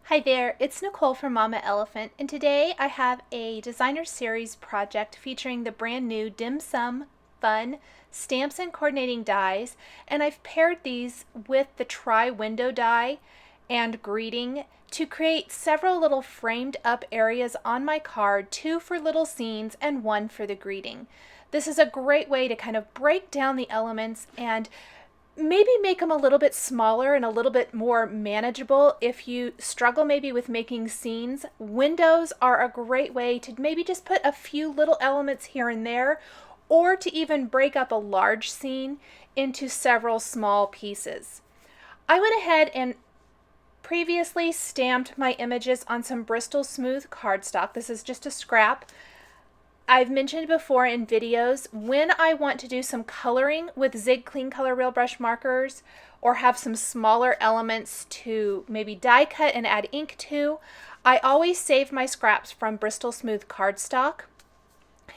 Hi there, it's Nicole from Mama Elephant, and today I have a designer series project featuring the brand new Dimsum Fun stamps and coordinating dies, and I've paired these with the Try Window die and greeting to create several little framed up areas on my card, two for little scenes and one for the greeting. This is a great way to kind of break down the elements and maybe make them a little bit smaller and a little bit more manageable. If you struggle maybe with making scenes, windows are a great way to maybe just put a few little elements here and there, or to even break up a large scene into several small pieces. I went ahead and previously stamped my images on some Bristol smooth cardstock. This is just a scrap. I've mentioned before in videos, when I want to do some coloring with Zig Clean Color Real Brush markers or have some smaller elements to maybe die cut and add ink to, I always save my scraps from Bristol Smooth cardstock.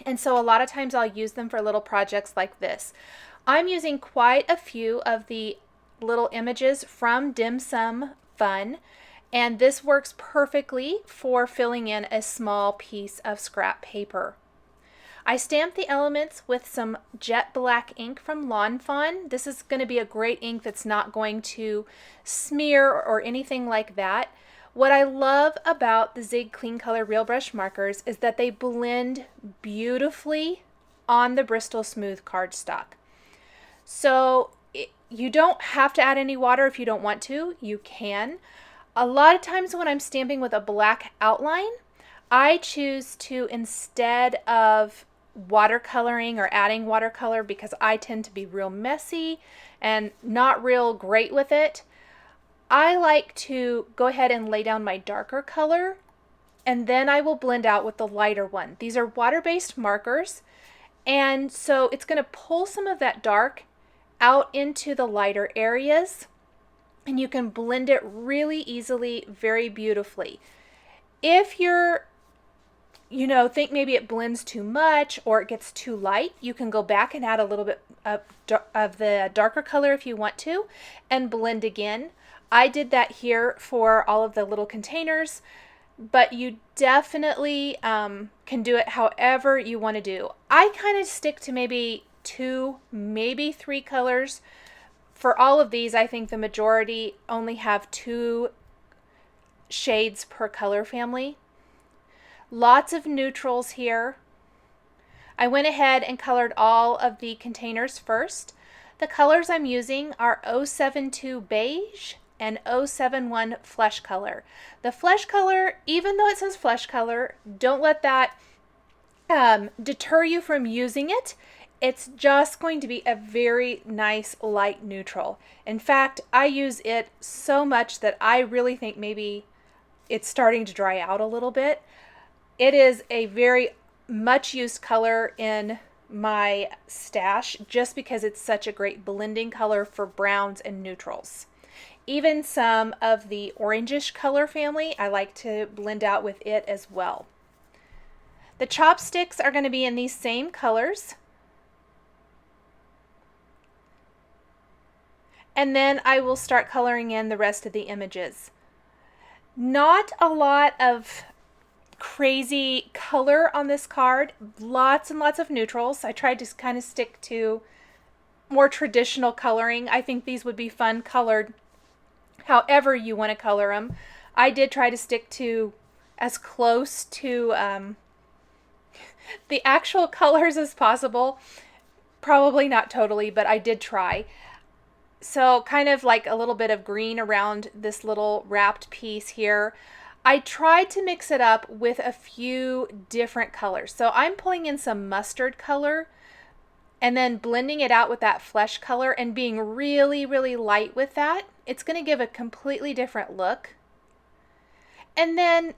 And so a lot of times I'll use them for little projects like this. I'm using quite a few of the little images from Dimsum Fun, and this works perfectly for filling in a small piece of scrap paper. I stamped the elements with some jet black ink from Fawn. This is going to be a great ink that's not going to smear or anything like that. What I love about the Zig Clean Color Real Brush markers is that they blend beautifully on the Bristol Smooth cardstock. So you don't have to add any water if you don't want to. You can. A lot of times when I'm stamping with a black outline, I choose to, instead of watercoloring or adding watercolor, because I tend to be real messy and not real great with it, I like to go ahead and lay down my darker color, and then I will blend out with the lighter one. These are water-based markers, and so it's going to pull some of that dark out into the lighter areas, and you can blend it really easily, very beautifully. If you're think maybe it blends too much or it gets too light, you can go back and add a little bit of the darker color if you want to and blend again. I did that here for all of the little containers, but you definitely can do it however you want to do. I kind of stick to maybe 2, maybe 3 colors. For all of these, I think the majority only have 2 shades per color family. Lots of neutrals here. I went ahead and colored all of the containers first. The colors I'm using are 072 Beige and 071 Flesh Color. The Flesh Color, even though it says Flesh Color, don't let that deter you from using it. It's just going to be a very nice light neutral. In fact, I use it so much that I really think maybe it's starting to dry out a little bit. It is a very much used color in my stash just because it's such a great blending color for browns and neutrals. Even some of the orangish color family, I like to blend out with it as well. The chopsticks are going to be in these same colors. And then I will start coloring in the rest of the images. Not a lot of crazy color on this card, lots and lots of neutrals. I tried to kind of stick to more traditional coloring. I think these would be fun colored however you want to color them. I did try to stick to as close to the actual colors as possible. Probably not totally, but I did try. So kind of like a little bit of green around this little wrapped piece here. I tried to mix it up with a few different colors. So I'm pulling in some mustard color and then blending it out with that flesh color and being really, really light with that. It's going to give a completely different look. And then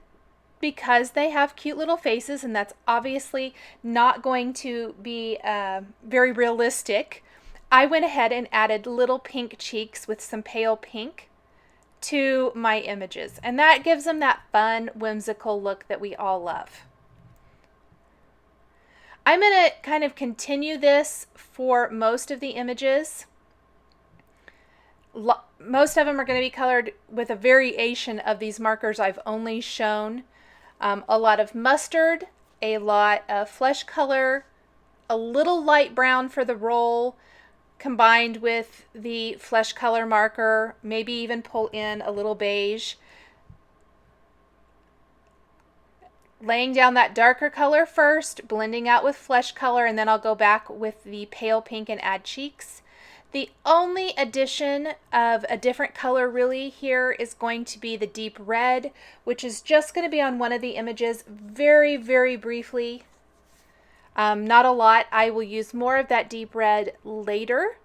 because they have cute little faces, and that's obviously not going to be very realistic, I went ahead and added little pink cheeks with some pale pink to my images, and that gives them that fun, whimsical look that we all love. I'm going to kind of continue this for most of the images. most of them are going to be colored with a variation of these markers I've only shown. A lot of mustard, a lot of flesh color, a little light brown for the roll, combined with the flesh color marker, maybe even pull in a little beige. Laying down that darker color first, blending out with flesh color, and then I'll go back with the pale pink and add cheeks. The only addition of a different color really here is going to be the deep red, which is just going to be on one of the images very, very briefly. Not a lot. I will use more of that deep red later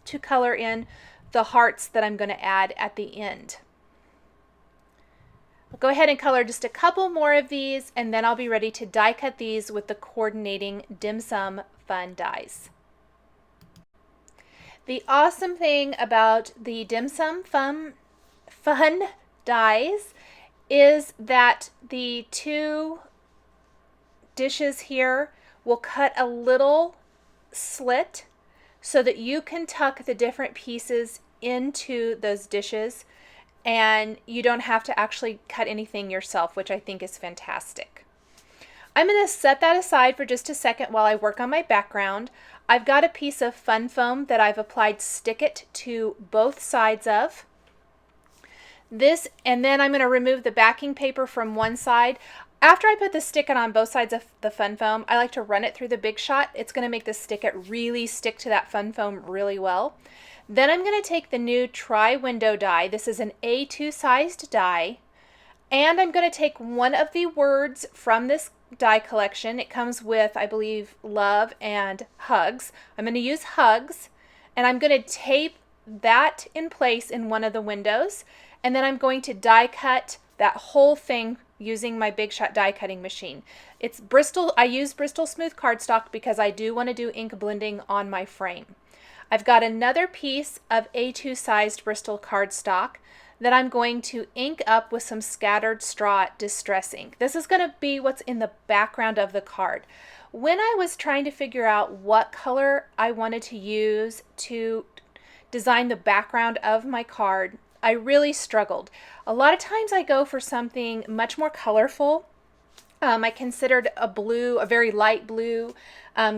to color in the hearts that I'm going to add at the end. I'll go ahead and color just a couple more of these, and then I'll be ready to die cut these with the coordinating Dimsum Fun dies. The awesome thing about the Dimsum Fun dies is that the two dishes here will cut a little slit so that you can tuck the different pieces into those dishes and you don't have to actually cut anything yourself, which I think is fantastic. I'm going to set that aside for just a second while I work on my background. I've got a piece of fun foam that I've applied Stick It to both sides of this, and then I'm going to remove the backing paper from one side. After I put the Stick It on both sides of the fun foam, I like to run it through the Big Shot. It's going to make the Stick It really stick to that fun foam really well. Then I'm going to take the new Tri-Window die. This is an A2 sized die, and I'm going to take one of the words from this die collection. It comes with, I believe, love and hugs. I'm going to use hugs, and I'm going to tape that in place in one of the windows, and then I'm going to die cut that whole thing using my Big Shot die cutting machine. It's Bristol. I use Bristol smooth cardstock because I do want to do ink blending on my frame. I've got another piece of A2 sized Bristol cardstock that I'm going to ink up with some scattered straw distress ink. This is going to be what's in the background of the card. When I was trying to figure out what color I wanted to use to design the background of my card, I really struggled. A lot of times I go for something much more colorful. I considered a blue, a very light blue,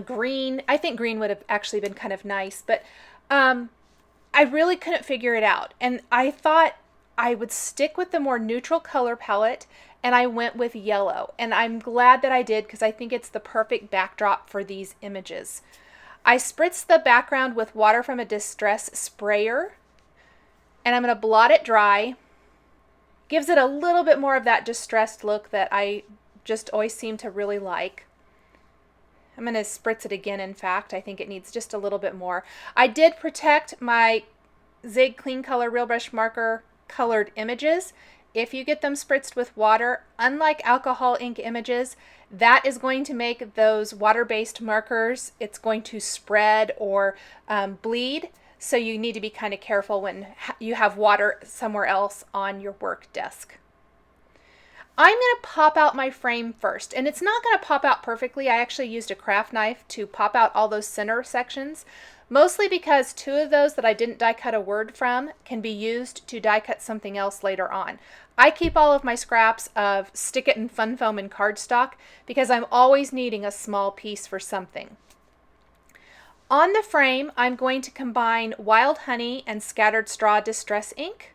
green. I think green would have actually been kind of nice, but I really couldn't figure it out. And I thought I would stick with the more neutral color palette, and I went with yellow. And I'm glad that I did because I think it's the perfect backdrop for these images. I spritzed the background with water from a distress sprayer, and I'm going to blot it dry. Gives it a little bit more of that distressed look that I just always seem to really like. I'm going to spritz it again, in fact. I think it needs just a little bit more. I did protect my Zig Clean Color Real Brush Marker colored images. If you get them spritzed with water, unlike alcohol ink images, that is going to make those water-based markers, it's going to spread or bleed. So you need to be kind of careful when you have water somewhere else on your work desk. I'm going to pop out my frame first, and it's not going to pop out perfectly. I actually used a craft knife to pop out all those center sections, mostly because two of those that I didn't die cut a word from can be used to die cut something else later on. I keep all of my scraps of Stick It and Fun Foam and cardstock because I'm always needing a small piece for something. On the frame, I'm going to combine Wild Honey and Scattered Straw Distress Ink.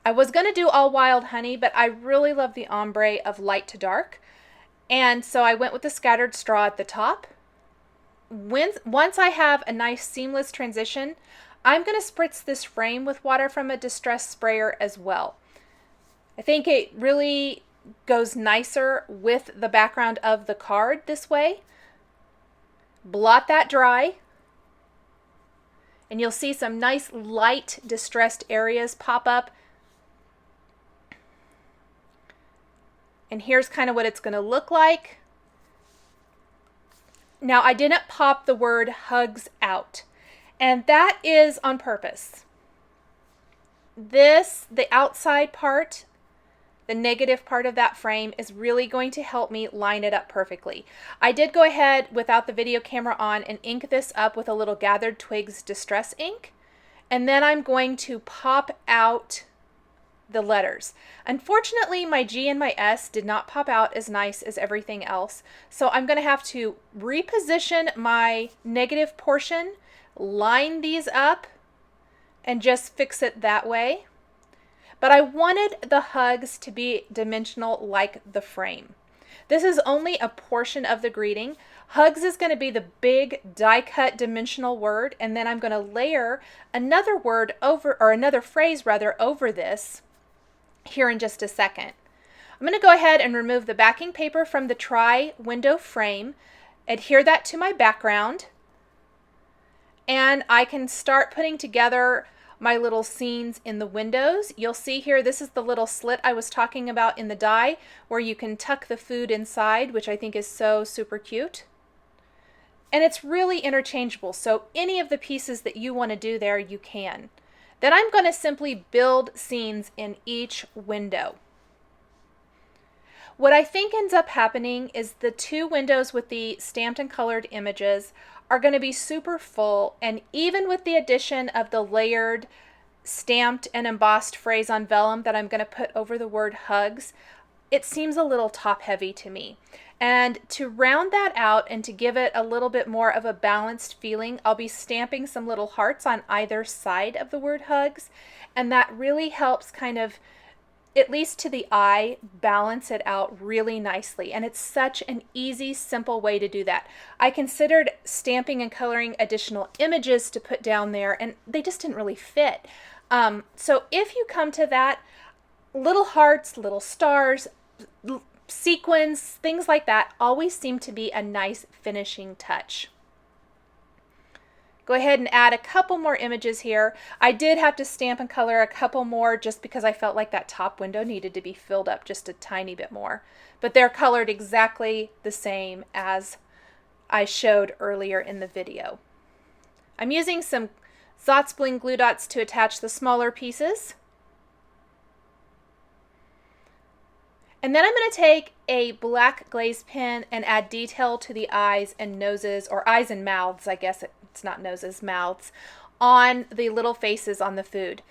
I was going to do all Wild Honey, but I really love the ombre of light to dark, and so I went with the Scattered Straw at the top. Once I have a nice seamless transition, I'm going to spritz this frame with water from a distress sprayer as well. I think it really goes nicer with the background of the card this way. Blot that dry, and you'll see some nice light distressed areas pop up. And here's kind of what it's going to look like. Now, I didn't pop the word hugs out, and that is on purpose. The outside part, the negative part of that frame, is really going to help me line it up perfectly. I did go ahead without the video camera on and ink this up with a little Gathered Twigs Distress ink, and then I'm going to pop out the letters. Unfortunately, my G and my S did not pop out as nice as everything else, so I'm going to have to reposition my negative portion, line these up, and just fix it that way. But I wanted the hugs to be dimensional like the frame. This is only a portion of the greeting. Hugs is going to be the big die-cut dimensional word, and then I'm going to layer another word over, or another phrase rather, over this here in just a second. I'm going to go ahead and remove the backing paper from the tri-window frame, adhere that to my background, and I can start putting together my little scenes in the windows. You'll see here, this is the little slit I was talking about in the die where you can tuck the food inside, which I think is so super cute. And it's really interchangeable, so any of the pieces that you want to do there, you can. Then I'm going to simply build scenes in each window. What I think ends up happening is the two windows with the stamped and colored images are going to be super full, and even with the addition of the layered stamped and embossed phrase on vellum that I'm going to put over the word hugs, it seems a little top heavy to me. And to round that out and to give it a little bit more of a balanced feeling, I'll be stamping some little hearts on either side of the word hugs, and that really helps kind of, at least to the eye, balance it out really nicely. And it's such an easy, simple way to do that. I considered stamping and coloring additional images to put down there, and they just didn't really fit. So if you come to that, little hearts, little stars, sequins, things like that always seem to be a nice finishing touch. Go ahead and add a couple more images here. I did have to stamp and color a couple more just because I felt like that top window needed to be filled up just a tiny bit more. But they're colored exactly the same as I showed earlier in the video. I'm using some Zotzbling glue dots to attach the smaller pieces. And then I'm going to take a black glaze pen and add detail to the eyes and noses, or eyes and mouths, I guess it's not noses, mouths, on the little faces on the food.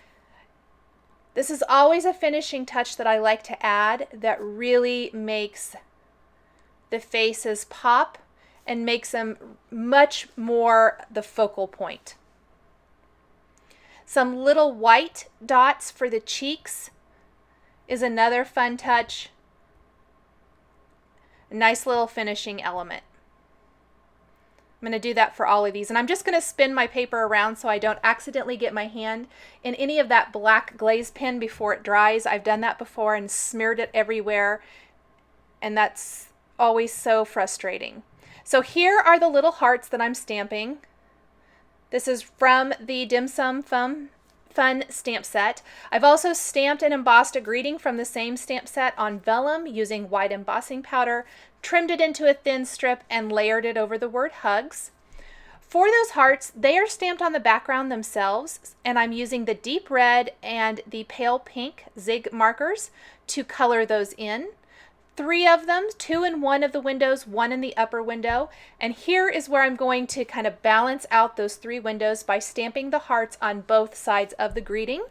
This is always a finishing touch that I like to add that really makes the faces pop and makes them much more the focal point. Some little white dots for the cheeks is another fun touch. A nice little finishing element. I'm going to do that for all of these, and I'm just going to spin my paper around so I don't accidentally get my hand in any of that black glaze pen before it dries. I've done that before and smeared it everywhere, and that's always so frustrating. So here are the little hearts that I'm stamping. This is from the Dimsum Fun stamp set. I've also stamped and embossed a greeting from the same stamp set on vellum using white embossing powder, trimmed it into a thin strip, and layered it over the word hugs. For those hearts, they are stamped on the background themselves, and I'm using the deep red and the pale pink zig markers to color those in. 3 of them, 2 in one of the windows, 1 in the upper window. And here is where I'm going to kind of balance out those 3 windows by stamping the hearts on both sides of the greeting.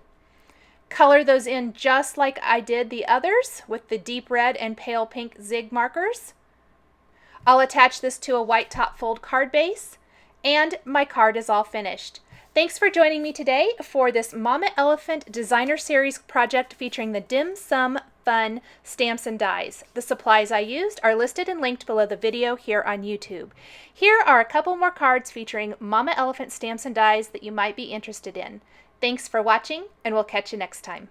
Color those in just like I did the others with the deep red and pale pink zig markers. I'll attach this to a white top fold card base, and my card is all finished. Thanks for joining me today for this Mama Elephant Designer Series project featuring the Dimsum Fun stamps and dies. The supplies I used are listed and linked below the video here on YouTube. Here are a couple more cards featuring Mama Elephant stamps and dies that you might be interested in. Thanks for watching, and we'll catch you next time.